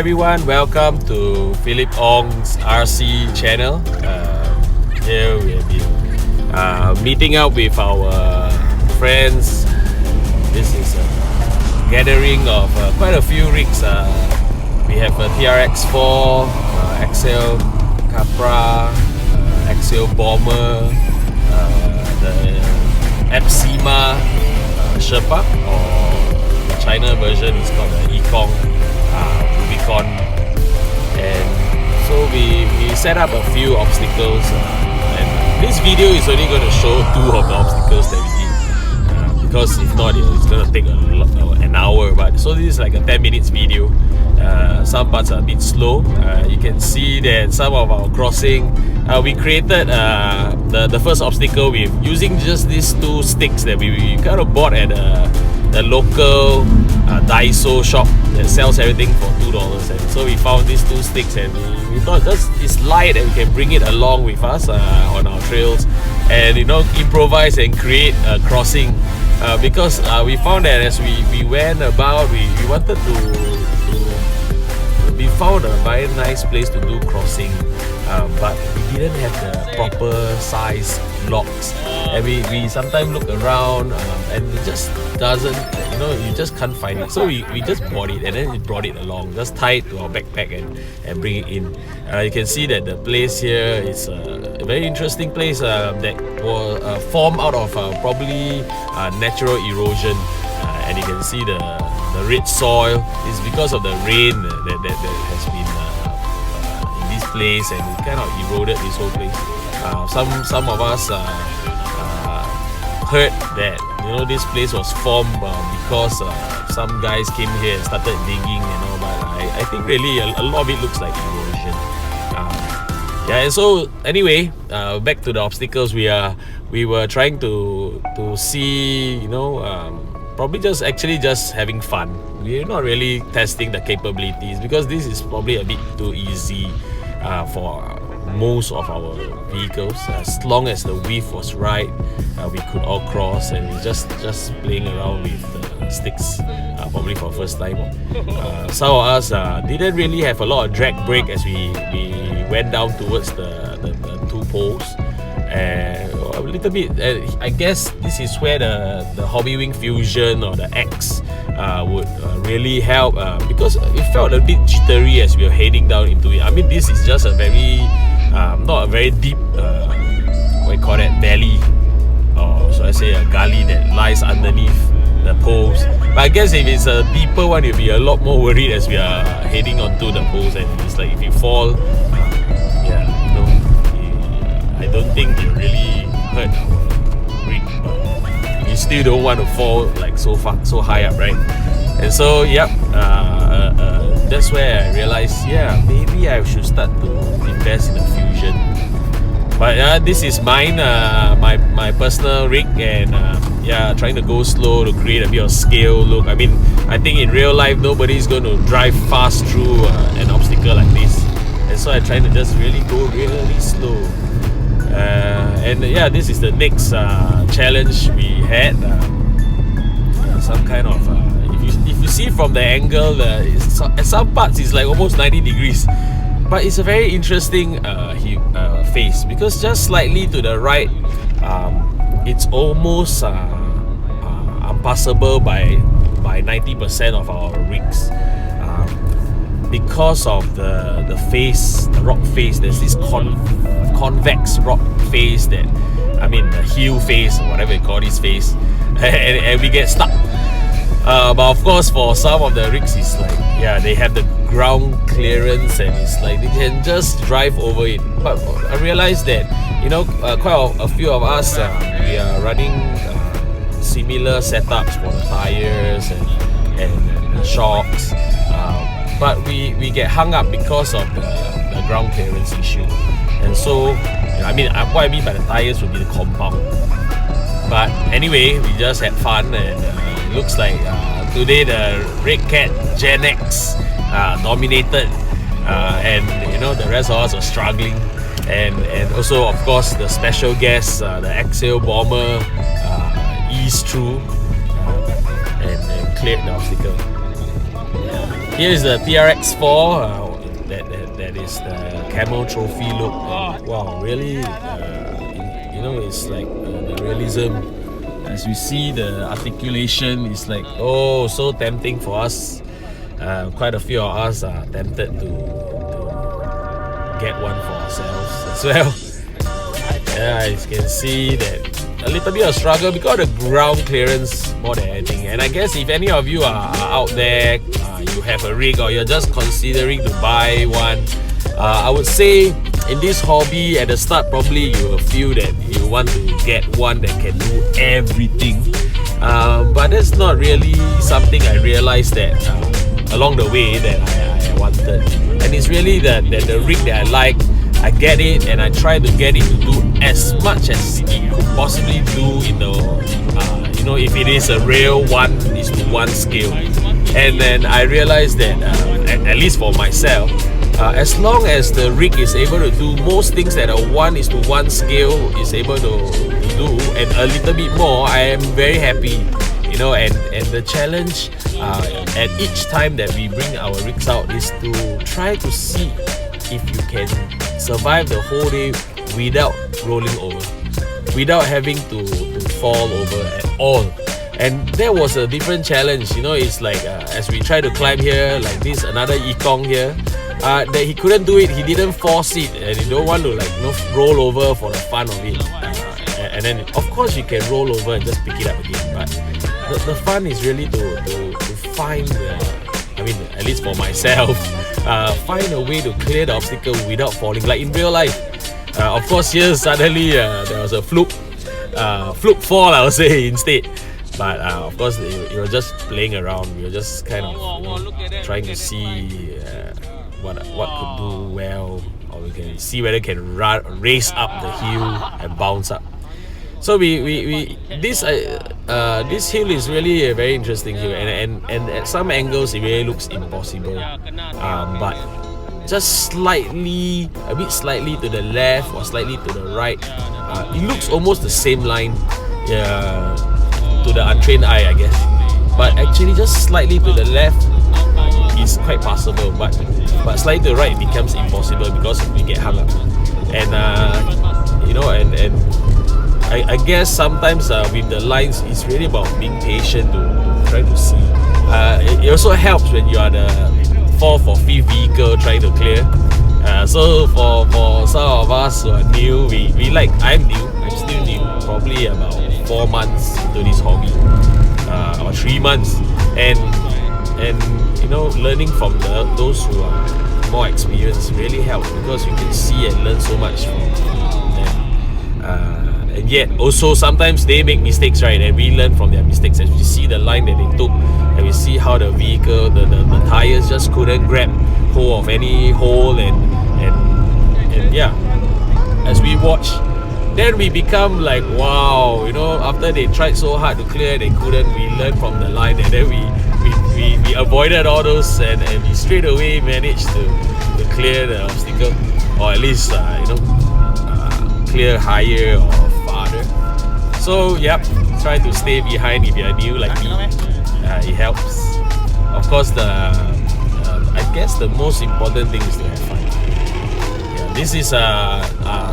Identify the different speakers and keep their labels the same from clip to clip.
Speaker 1: everyone, welcome to Philip Ong's RC channel. Here we have been meeting up with our friends. This is a gathering of quite a few rigs. We have a TRX4, Axial, Capra, Axial Bomber, the Absima Sherpa, or the China version is called the Yikong. And so we set up a few obstacles, and this video is only going to show 2 of the obstacles that we did, because if not it's going to take an hour. But so this is like a 10 minutes video. Some parts are a bit slow. You can see that some of our crossing, we created the first obstacle with using just these 2 sticks that we kind of bought at the local Daiso shop that sells everything for $2. And so we found these 2 sticks, and we thought it's light and we can bring it along with us on our trails, and improvise and create a crossing, because we found that as we went about, we wanted we found a very nice place to do crossing, but we didn't have the proper size blocks, and we sometimes look around, and it just doesn't, you just can't find it. So we just bought it, and then we brought it along, just tie it to our backpack and bring it in. You can see that the place here is a very interesting place that was formed out of probably natural erosion, and you can see the red soil is because of the rain that has been in this place, and it kind of eroded this whole place. Some of us heard that this place was formed because some guys came here and started digging and all, but I think really a lot of it looks like erosion. And so anyway, back to the obstacles. We were trying to see, probably just having fun. We're not really testing the capabilities, because this is probably a bit too easy for most of our vehicles. As long as the width was right, we could all cross, and we're just playing around with the sticks, probably for first time. Some of us didn't really have a lot of drag brake as we went down towards the 2 poles. A little bit, I guess this is where the Hobby Wing Fusion or the X would really help, because it felt a bit jittery as we were heading down into it. I mean, this is just a very not a very deep what you call that, valley, or should I say a gully that lies underneath the poles. But I guess if it's a deeper one, you'll be a lot more worried as we are heading onto the poles, and it's like if you fall, I don't think it really hurt our rig, but you still don't want to fall like so high up, right? And so that's where I realized, maybe I should start to invest in a Fusion. But this is mine, my personal rig, and trying to go slow to create a bit of scale look. I mean, I think in real life nobody's going to drive fast through an obstacle like this, and so I'm trying to just really go really slow. This is the next challenge we had. Some kind of if you see from the angle, at some parts it's like almost 90 degrees, but it's a very interesting face, because just slightly to the right, it's almost unpassable by 90% of our rigs, because of the face, the rock face. There's this convex rock face that, I mean, the heel face, whatever you call this face, and we get stuck. But of course, for some of the rigs, it's like, they have the ground clearance, and it's like they can just drive over it. But I realized that, quite a few of us, we are running similar setups for the tires and the shocks, but we get hung up because of the ground clearance issue. And so, what I mean by the tires would be the compound. But anyway, we just had fun, and it looks like today the Red Cat Gen X dominated, and the rest of us are struggling. And also, of course, the special guest, the Axial Bomber, eased through and cleared the obstacle. Here's the TRX4. That is the camel trophy look. And, wow, really, you know, it's like the realism. As we see, the articulation is like, oh, so tempting for us. Quite a few of us are tempted to get one for ourselves as well. Yeah, you can see that a little bit of struggle because of the ground clearance more than anything. And I guess if any of you are out there, you have a rig or you're just considering to buy one, I would say in this hobby at the start probably you will feel that you want to get one that can do everything, but that's not really something I realized that along the way that I wanted. And it's really the rig that I like. I get it and I try to get it to do as much as it could possibly do in the you know, if it is a real 1:1 scale. And then I realized that at least for myself, as long as the rig is able to do most things that a 1:1 scale is able to do and a little bit more, I am very happy. You know, and the challenge at each time that we bring our rigs out is to try to see if you can survive the whole day without rolling over, without having to fall over at all. And that was a different challenge. You know, it's like as we try to climb here, like this another Yikong here, that he couldn't do it. He didn't force it, and he don't want to like, you know, roll over for the fun of it. And then of course you can roll over and just pick it up again, but the fun is really to find I mean, at least for myself, find a way to clear the obstacle without falling, like in real life. Of course, here suddenly there was a fluke fall, I would say, instead. But of course, you were just playing around. We were just kind of, you know, trying to see what could do well, or we can see whether it can race up the hill and bounce up. So this hill is really a very interesting hill, and at some angles it really looks impossible. But just a bit slightly to the left or slightly to the right, it looks almost the same line to the untrained eye, I guess. But actually, just slightly to the left is quite possible. But slightly to the right it becomes impossible because we get hung up. And you know, and I guess sometimes with the lines, it's really about being patient to try to see. It also helps when you are the 4th or 5th vehicle trying to clear. So for some of us who are new, I'm still new, probably about 4 months into this hobby, or 3 months, and you know, learning from those who are more experienced really helps, because you can see and learn so much from them. And yet also sometimes they make mistakes, right? And we learn from their mistakes as we see the line that they took, and we see how the vehicle, the tires just couldn't grab hold of any hole, and yeah, as we watch, then we become like, wow, you know, after they tried so hard to clear, they couldn't. We learned from the line, and then we avoided all those, and we straight away managed to clear the obstacle, or at least you know, clear higher or farther. So yep, try to stay behind if you're new like me. It helps. Of course, I guess the most important thing is to have fun. Yeah, this is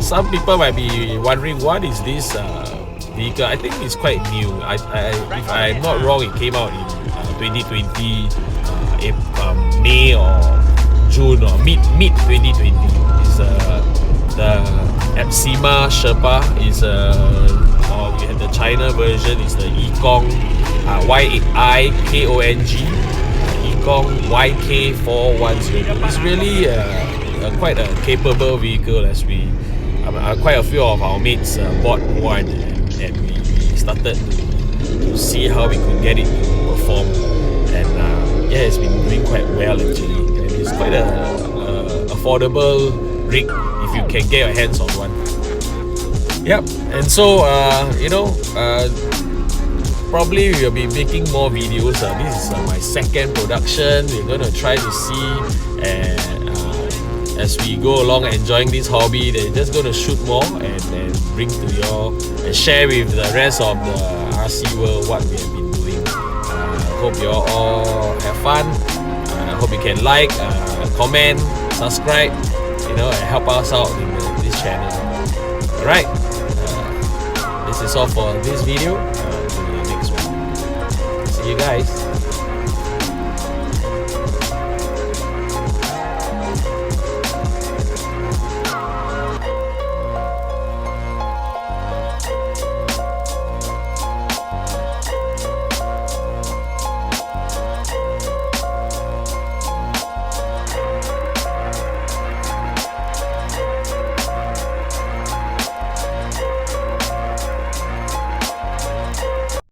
Speaker 1: some people might be wondering, what is this vehicle? I think it's quite new. If I'm not wrong, it came out in 2020, May or June or mid 2020. It's the Absima Sherpa is or we have the China version, is the Yikong Yikong YK4102. It's really quite a capable vehicle, as quite a few of our mates bought one, and we started to see how we could get it to perform, and yeah, it's been doing quite well actually, and it's quite a affordable rig if you can get your hands on one. Yep, and so you know, probably we'll be making more videos. This is my second production. We're gonna try to see, as we go along enjoying this hobby, they're just gonna shoot more and bring to you all and share with the rest of the RC world what we have been doing. Hope you all have fun. I hope you can like, comment, subscribe, and help us out in this channel. Alright, this is all for this video. To the next one. See you guys.